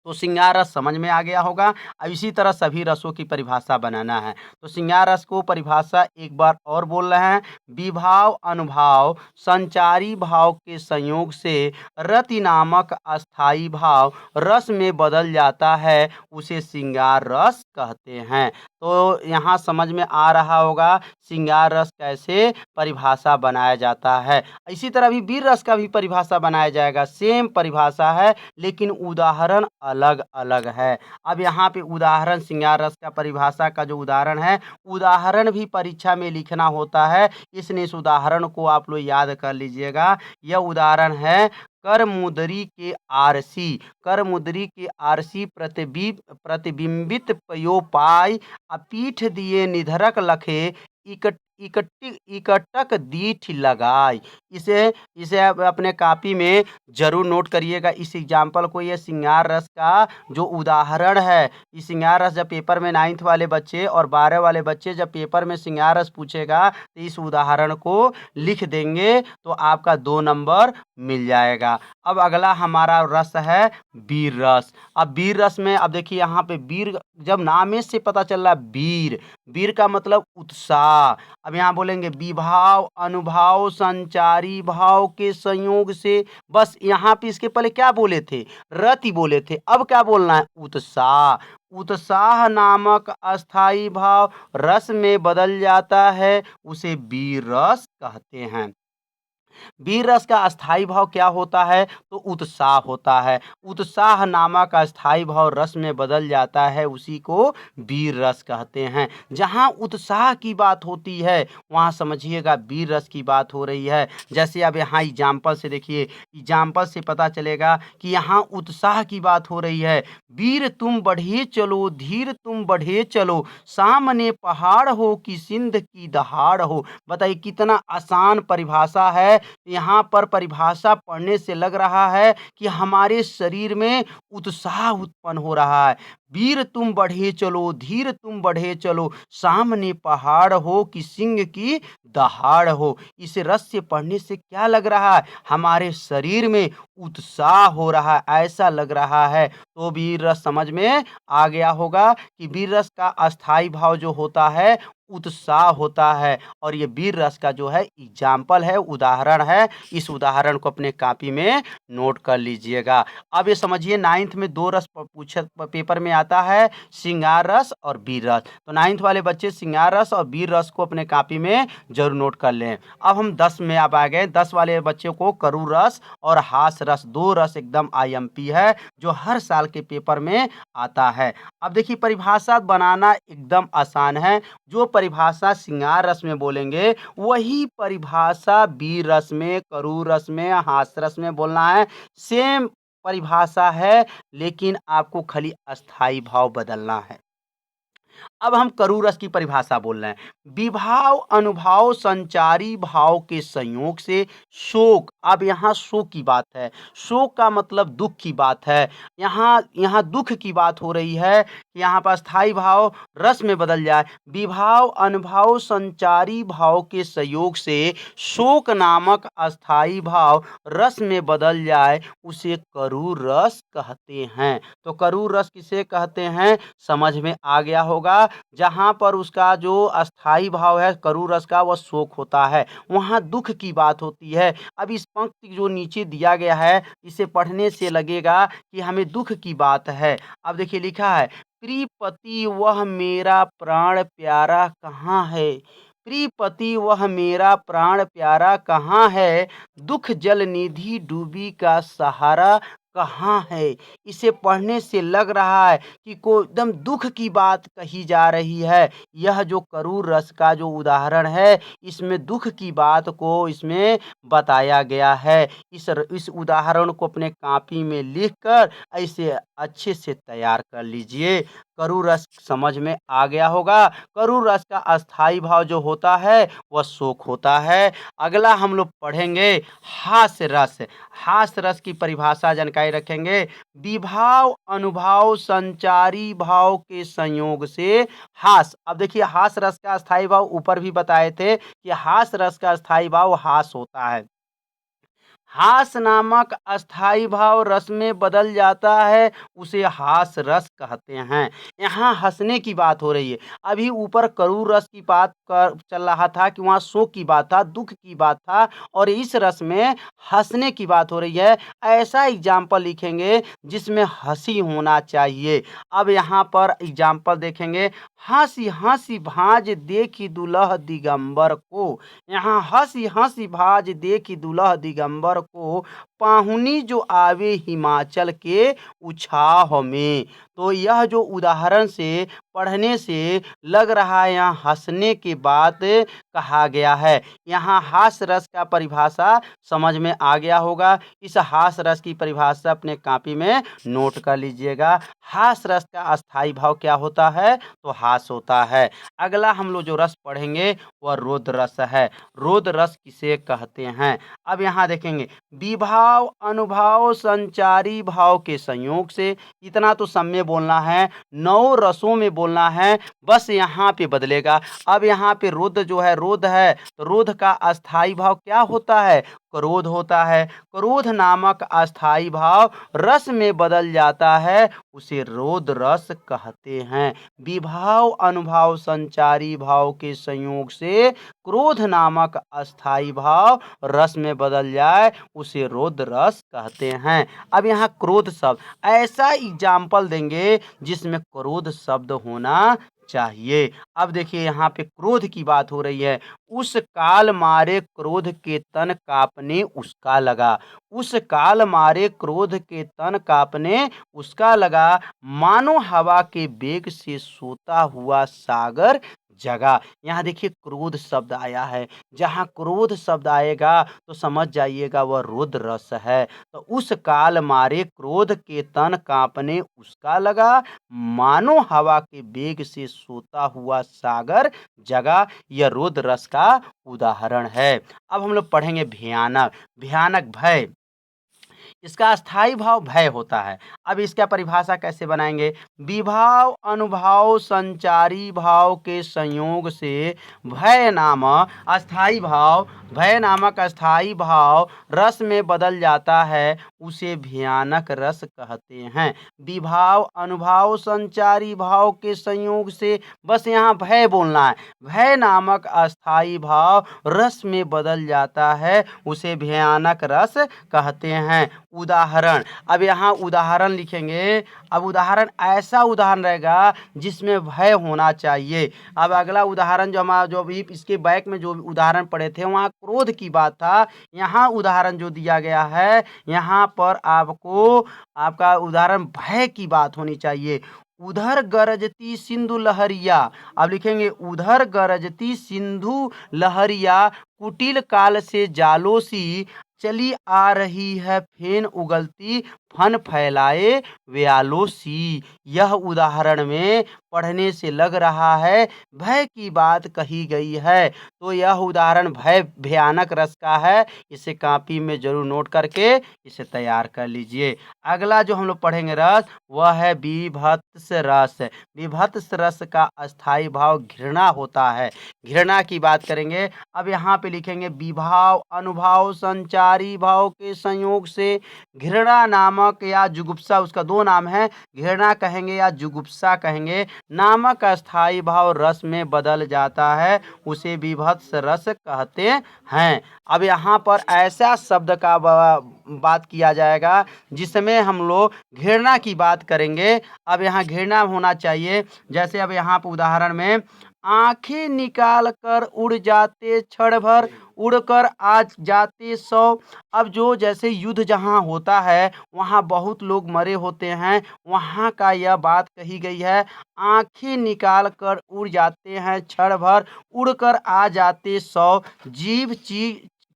तो श्रृंगार रस समझ में आ गया होगा। अब इसी तरह सभी रसों की परिभाषा बनाना है। तो श्रृंगार रस को परिभाषा एक बार और बोल रहे हैं। विभाव अनुभाव संचारी भाव के संयोग से रति नामक अस्थाई भाव रस में बदल जाता है, उसे श्रृंगार रस कहते हैं। तो यहाँ समझ में आ रहा होगा श्रृंगार रस कैसे परिभाषा बनाया जाता है। इसी तरह भी वीर रस का भी परिभाषा बनाया जाएगा। सेम परिभाषा है लेकिन उदाहरण अलग अलग है। अब यहाँ पे उदाहरण श्रृंगार रस का परिभाषा का जो उदाहरण है, उदाहरण भी परीक्षा में लिखना होता है, इसलिए इस उदाहरण को आप लोग याद कर लीजिएगा। यह उदाहरण है करमुदरी के आरसी। करमुदरी के आरसी प्रतिबिंबित पयो पाई पीठ दिए निधरक लखे इकटक दीठ लगाई। इसे इसे आप अपने कॉपी में जरूर नोट करिएगा इस एग्जाम्पल को। ये श्रृंगार रस का जो उदाहरण है, इस श्रृंगार रस जब पेपर में 9th वाले बच्चे और 12 वाले बच्चे जब पेपर में श्रृंगार रस पूछेगा तो इस उदाहरण को लिख देंगे तो आपका 2 नंबर मिल जाएगा। अब अगला हमारा रस है वीर रस। अब वीर रस में अब देखिए यहाँ पे वीर, जब नामे से पता चल रहा है वीर, वीर का मतलब उत्साह। अब यहाँ बोलेंगे विभाव अनुभाव संचारी भाव के संयोग से। बस यहाँ पे इसके पहले क्या बोले थे? रति बोले थे। अब क्या बोलना है? उत्साह। उत्साह नामक अस्थाई भाव रस में बदल जाता है, उसे वीर रस कहते हैं। वीर रस का अस्थाई भाव क्या होता है? तो उत्साह होता है। उत्साह नामक अस्थाई भाव रस में बदल जाता है, उसी को वीर रस कहते हैं। जहाँ उत्साह की बात होती है वहाँ समझिएगा वीर रस की बात हो रही है। जैसे अब यहाँ एग्जाम्पल से देखिए, एग्जाम्पल से पता चलेगा कि यहाँ उत्साह की बात हो रही है। वीर तुम बढ़े चलो, धीर तुम बढ़े चलो, सामने पहाड़ हो कि सिंध की दहाड़ हो। बताइए कितना आसान परिभाषा है। यहाँ पर परिभाषा पढ़ने से लग रहा है कि हमारे शरीर में उत्साह उत्पन्न हो रहा है। वीर तुम बढ़े चलो, धीर तुम बढ़े चलो, सामने पहाड़ हो कि सिंह की दहाड़ हो। इस रस से पढ़ने से क्या लग रहा है? हमारे शरीर में उत्साह हो रहा है, ऐसा लग रहा है। तो वीर रस समझ में आ गया होगा कि वीर रस का अस्थाई भाव जो होता है उत्साह होता है। और ये वीर रस का जो है एग्जाम्पल है, उदाहरण है। इस उदाहरण को अपने कॉपी में नोट कर लीजिएगा। अब ये समझिए नाइन्थ में दो रस पेपर में आता है, श्रृंगार रस और वीर रस। तो नाइन्थ वाले बच्चे श्रृंगार रस और वीर रस को अपने कॉपी में जरूर नोट कर लें। अब हम 10 में अब आ गए। 10 वाले बच्चे को करूर रस और हास रस, दो रस एकदम IMP है जो हर साल के पेपर में आता है। अब देखिए परिभाषा बनाना एकदम आसान है। जो परिभाषा श्रृंगार रस में बोलेंगे वही परिभाषा वीर रस में, करूर रस में, हास रस में बोलना है। सेम परिभाषा है, लेकिन आपको खाली अस्थाई भाव बदलना है। अब हम करूर रस की परिभाषा बोल रहे हैं। विभाव अनुभाव संचारी भाव के संयोग से शोक। अब यहाँ शोक की बात है। शोक का मतलब दुख की बात है। यहाँ दुख की बात हो रही है कि यहाँ पर स्थायी भाव रस में बदल जाए। विभाव अनुभाव संचारी भाव के संयोग से शोक नामक अस्थाई भाव रस में बदल जाए, उसे करूर रस कहते हैं। तो करूर रस किसे कहते हैं समझ में आ गया होगा। जहाँ पर उसका जो अस्थाई भाव है करूर रस का, वह शोक होता है, वहाँ दुख की बात होती है। अब इस पंक्ति जो नीचे दिया गया है इसे पढ़ने से लगेगा कि हमें दुख की बात है। अब देखिए लिखा है, प्रियपति वह मेरा प्राण प्यारा कहाँ है। प्रियपति वह मेरा प्राण प्यारा कहाँ है, दुख जल निधि डूबी का सहारा कहाँ है। इसे पढ़ने से लग रहा है कि को एकदम दुख की बात कही जा रही है। यह जो करूर रस का जो उदाहरण है इसमें दुख की बात को इसमें बताया गया है। इस उदाहरण को अपने कॉपी में लिखकर ऐसे अच्छे से तैयार कर लीजिए। करूर रस समझ में आ गया होगा। करूर रस का अस्थाई भाव जो होता है वह शोक होता है। अगला हम लोग पढ़ेंगे हास्य रस। हास्य रस की परिभाषा जानकारी रखेंगे। विभाव अनुभाव संचारी भाव के संयोग से हास। अब देखिए हास रस का अस्थाई भाव ऊपर भी बताए थे कि हास रस का अस्थाई भाव हास होता है। हास नामक अस्थाई भाव रस में बदल जाता है, उसे हास रस कहते हैं। यहाँ हंसने की बात हो रही है। अभी ऊपर करूर रस की बात कर चल रहा था कि वहाँ शोक की बात था, दुख की बात था, और इस रस में हंसने की बात हो रही है। ऐसा एग्जाम्पल लिखेंगे जिसमें हंसी होना चाहिए। अब यहाँ पर एग्जाम्पल देखेंगे, हंसी हंसी भाज देखी दुल्ह दिगंबर को। यहाँ हंसी हंसी भाज देखी दुल्ह दिगंबर को, पाहुनी जो आवे हिमाचल के उछाह में। तो यह जो उदाहरण से पढ़ने से लग रहा है यहाँ हंसने के बाद कहा गया है। यहाँ हास रस का परिभाषा समझ में आ गया होगा। इस हास रस की परिभाषा अपने कॉपी में नोट कर लीजिएगा। हास रस का अस्थाई भाव क्या होता है, तो हास होता है। अगला हम लोग जो रस पढ़ेंगे वह रोद रस है। रोद रस किसे कहते हैं। अब यहाँ देखेंगे, विभाव अनुभाव संचारी भाव के संयोग से, इतना तो सब में बोलना है, 9 रसों में बोलना है, बस यहाँ पे बदलेगा। अब यहाँ पे रोध जो है, रोध है तो रोध का अस्थाई भाव क्या होता है, क्रोध होता है। क्रोध नामक अस्थाई भाव रस में बदल जाता है, उसे रोद रस कहते हैं। विभाव अनुभाव संचारी भाव के संयोग से क्रोध नामक अस्थाई भाव रस में बदल जाए, उसे रोद रस कहते हैं। अब यहाँ क्रोध शब्द, ऐसा एग्जाम्पल देंगे जिसमें क्रोध शब्द होना चाहिए। अब देखिए यहाँ पे क्रोध की बात हो रही है। उस काल मारे क्रोध के तन काँपने उसका लगा। उस काल मारे क्रोध के तन काँपने उसका लगा, मानो हवा के वेग से सोता हुआ सागर जगा। यहाँ देखिए क्रोध शब्द आया है। जहाँ क्रोध शब्द आएगा तो समझ जाइएगा वह रुद्र रस है। तो उस काल मारे क्रोध के तन काँपने उसका लगा, मानो हवा के वेग से सोता हुआ सागर जगा। यह रुद्र रस का उदाहरण है। अब हम लोग पढ़ेंगे भयानक। भयानक भय, इसका अस्थाई भाव भय होता है। अब इसका परिभाषा कैसे बनाएंगे? विभाव अनुभाव संचारी भाव के संयोग से भय नामक अस्थाई भाव, भय नामक अस्थाई भाव रस में बदल जाता है, उसे भयानक रस कहते हैं। विभाव अनुभाव संचारी भाव के संयोग से, बस यहाँ भय बोलना है। भय नामक अस्थाई भाव रस में बदल जाता है, उसे भयानक रस कहते हैं। उदाहरण, अब यहाँ उदाहरण लिखेंगे। अब उदाहरण ऐसा उदाहरण रहेगा जिसमें भय होना चाहिए। अब अगला उदाहरण जो हमारा जो भी इसके बैक में जो उदाहरण पढ़े थे वहाँ क्रोध की बात था। यहाँ उदाहरण जो दिया गया है यहाँ पर आपको आपका उदाहरण भय की बात होनी चाहिए। उधर गरजती सिंधु लहरिया, अब लिखेंगे उधर गरजती सिंधु लहरिया, कुटिल काल से जालो सी, चली आ रही है फेन उगलती, फन फैलाए व्यालो सी। यह उदाहरण में पढ़ने से लग रहा है भय की बात कही गई है। तो यह उदाहरण भय भयानक रस का है। इसे कॉपी में जरूर नोट करके इसे तैयार कर लीजिए। अगला जो हम लोग पढ़ेंगे रस वह है विभत्स रस। विभत्स रस का अस्थाई भाव घृणा होता है। घृणा की बात करेंगे। अब यहाँ पे लिखेंगे विभाव अनुभाव संचारी भाव के संयोग से घृणा नामक या जुगुप्सा, उसका दो नाम है, घृणा कहेंगे या जुगुप्सा कहेंगे, नामक अस्थाई भाव रस में बदल जाता है, उसे विभत्स रस कहते हैं। अब यहाँ पर ऐसा शब्द का बात किया जाएगा जिसमें हम लोग घृणा की बात करेंगे। अब यहाँ घृणा होना चाहिए। जैसे अब यहाँ पर उदाहरण में आंखें निकाल कर उड़ जाते क्षण भर, उड़कर आ जाते 100। अब जो जैसे युद्ध जहाँ होता है वहाँ बहुत लोग मरे होते हैं, वहाँ का यह बात कही गई है। आंखें निकाल कर उड़ जाते हैं क्षण भर, उड़कर आ जाते 100, जीभ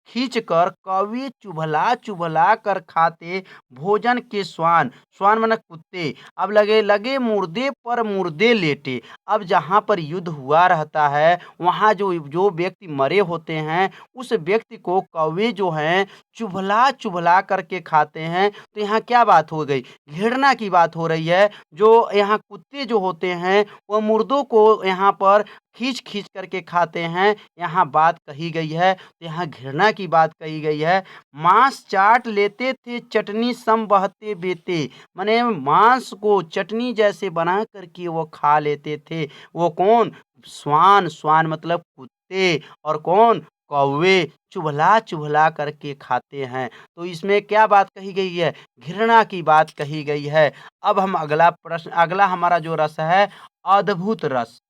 खींच कर कौवे चुभला चुभला कर खाते भोजन के स्वान। स्वान माने कुत्ते। अब लगे लगे मुर्दे पर मुर्दे लेटे। अब जहाँ पर युद्ध हुआ रहता है वहाँ जो जो व्यक्ति मरे होते हैं उस व्यक्ति को कौवे जो हैं चुभला चुभला करके खाते हैं। तो यहाँ क्या बात हो गई? घृणा की बात हो रही है। जो यहाँ कुत्ते जो होते हैं वह मुर्दों को यहाँ पर खींच खींच करके खाते हैं, यहाँ बात कही गई है। तो यहाँ घृणा की बात कही गई है। मांस चाट लेते थे चटनी सम बहते बेते, माने मांस को चटनी जैसे बना करके वो खा लेते थे। वो कौन? स्वान। स्वान मतलब कुत्ते। और कौन? कौवे। चुभला चुभला करके खाते हैं। तो इसमें क्या बात कही गई है? घृणा की बात कही गई है। अब हम अगला प्रश्न, अगला हमारा जो रस है अद्भुत रस।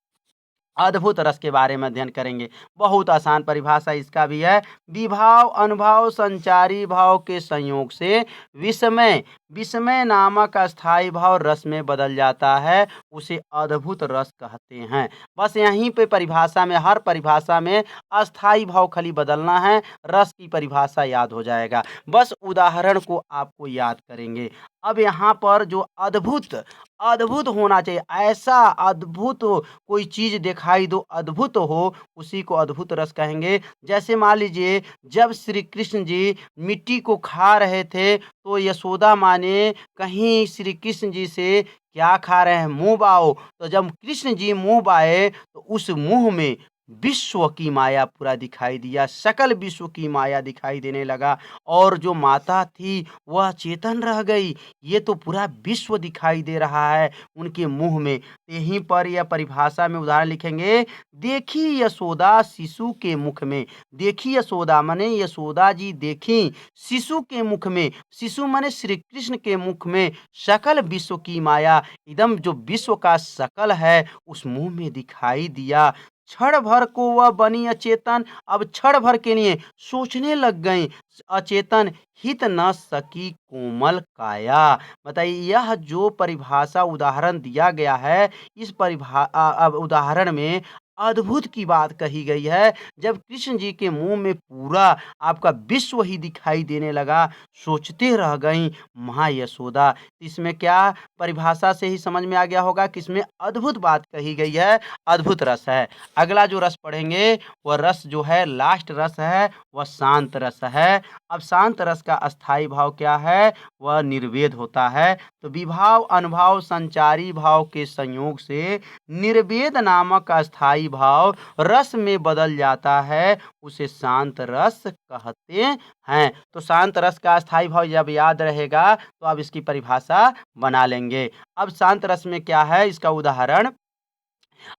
अद्भुत रस के बारे में अध्ययन करेंगे। बहुत आसान परिभाषा इसका भी है। विभाव अनुभाव संचारी भाव के संयोग से विस्मय, विस्मय नामक अस्थाई भाव रस में बदल जाता है, उसे अद्भुत रस कहते हैं। बस यहीं पे परिभाषा में, हर परिभाषा में अस्थाई भाव खाली बदलना है, रस की परिभाषा याद हो जाएगा। बस उदाहरण को आपको याद करेंगे। अब यहाँ पर जो अद्भुत, अद्भुत होना चाहिए, ऐसा अद्भुत कोई चीज दिखाई दो अद्भुत हो, उसी को अद्भुत रस कहेंगे। जैसे मान लीजिए जब श्री कृष्ण जी मिट्टी को खा रहे थे तो यशोदा माँ ने कहीं श्री कृष्ण जी से क्या खा रहे हैं? मुंह बाओ। तो जब कृष्ण जी मुंह बाए तो उस मुंह में विश्व की माया पूरा दिखाई दिया, सकल विश्व की माया दिखाई देने लगा और जो माता थी वह चेतन रह गई। ये तो पूरा विश्व दिखाई दे रहा है उनके मुँह में। यहीं पर यह परिभाषा में उदाहरण लिखेंगे, देखी यशोदा शिशु के मुख में। देखी यशोदा माने यशोदा जी देखी शिशु के मुख में, शिशु माने श्री कृष्ण के मुख में सकल विश्व की माया, एकदम जो विश्व का सकल है उस मुंह में दिखाई दिया। क्षण भर को वह बनी अचेतन, अब क्षण भर के लिए सोचने लग गई अचेतन, हित न सकी कोमल काया। बताइए यह जो परिभाषा उदाहरण दिया गया है, इस उदाहरण में अद्भुत की बात कही गई है। जब कृष्ण जी के मुंह में पूरा आपका विश्व ही दिखाई देने लगा, सोचते रह गई माँ यशोदा। इसमें क्या परिभाषा से ही समझ में आ गया होगा कि इसमें अद्भुत बात कही गई है, अद्भुत रस है। अगला जो रस पढ़ेंगे वह रस जो है लास्ट रस है, वह शांत रस है। अब शांत रस का अस्थाई भाव क्या है? वह निर्वेद होता है। तो विभाव अनुभाव संचारी भाव के संयोग से निर्वेद नामक अस्थाई भाव रस में बदल जाता है, उसे शांत रस कहते हैं। तो शांत रस का अस्थाई भाव जब याद रहेगा तो आप इसकी परिभाषा बना लेंगे। अब शांत रस में क्या है, इसका उदाहरण,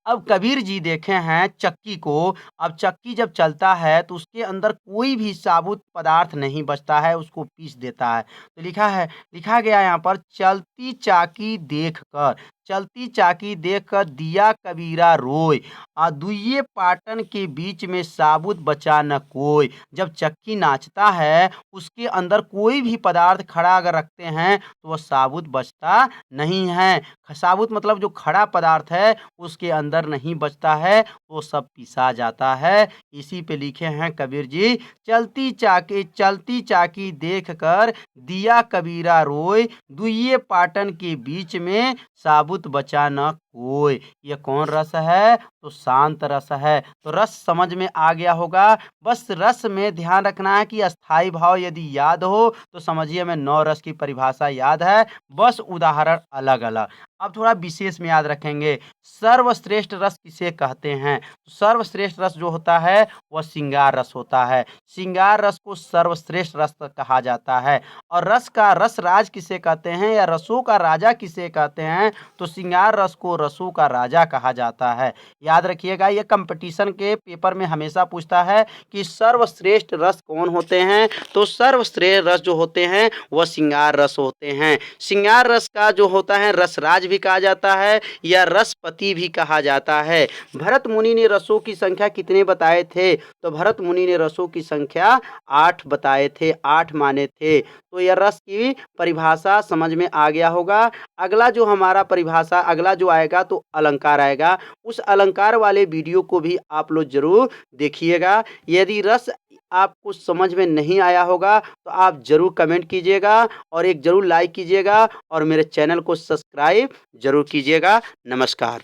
अब कबीर जी देखे हैं चक्की को। अब चक्की जब चलता है तो उसके अंदर कोई भी साबुत पदार्थ नहीं बचता है, उसको पीस देता है। तो लिखा गया यहाँ पर, चलती चाकी देख कर, चलती चाकी देख कर दिया कबीरा रोय, आ दुइये पाटन के बीच में साबुत बचा न कोई। जब चक्की नाचता है उसके अंदर कोई भी पदार्थ खड़ा अगर रखते हैं तो वह साबुत बचता नहीं है। साबुत मतलब जो खड़ा पदार्थ है उसके अंदर नहीं बचता है, वो सब पिसा जाता है। इसी पे लिखे हैं कबीर जी, चलती चाकी देख कर दिया कबीरा रोय, दुइये पाटन के बीच में साबुत बचा न कोई। ये कौन रस है? तो शांत रस है। तो रस समझ में आ गया होगा। बस रस में ध्यान रखना है कि अस्थाई भाव यदि याद हो तो समझिए हमें 9 रस की परिभाषा याद है, बस उदाहरण अलग अलग। अब थोड़ा विशेष में याद रखेंगे, सर्वश्रेष्ठ रस किसे कहते हैं? सर्वश्रेष्ठ रस जो होता है वह श्रृंगार रस होता है। श्रृंगार रस को सर्वश्रेष्ठ रस कहा जाता है। और रस का रस राज किसे कहते हैं या रसों का राजा किसे कहते हैं? तो श्रृंगार रस को रसों का राजा कहा जाता है। याद रखिएगा, ये कंपटीशन के पेपर में हमेशा पूछता है कि सर्वश्रेष्ठ रस कौन होते हैं। तो सर्वश्रेष्ठ रस जो होते हैं वह श्रृंगार रस होते हैं। श्रृंगार रस का जो होता है रसराज भी कहा जाता है या रसपति भी कहा जाता है। भरत मुनि ने रसों की संख्या कितने बताए थे? तो भरत मुनि ने रसों की संख्या 8 बताए थे, 8 माने थे। तो यह रस की परिभाषा समझ में आ गया होगा। अगला जो हमारा परिभाषा अगला जो आएगा तो अलंकार आएगा। उस अलंकार वाले वीडियो को भी आप लोग जरूर देखिएगा। यदि रस आपको समझ में नहीं आया होगा तो आप जरूर कमेंट कीजिएगा और एक जरूर लाइक कीजिएगा और मेरे चैनल को सब्सक्राइब जरूर कीजिएगा। नमस्कार।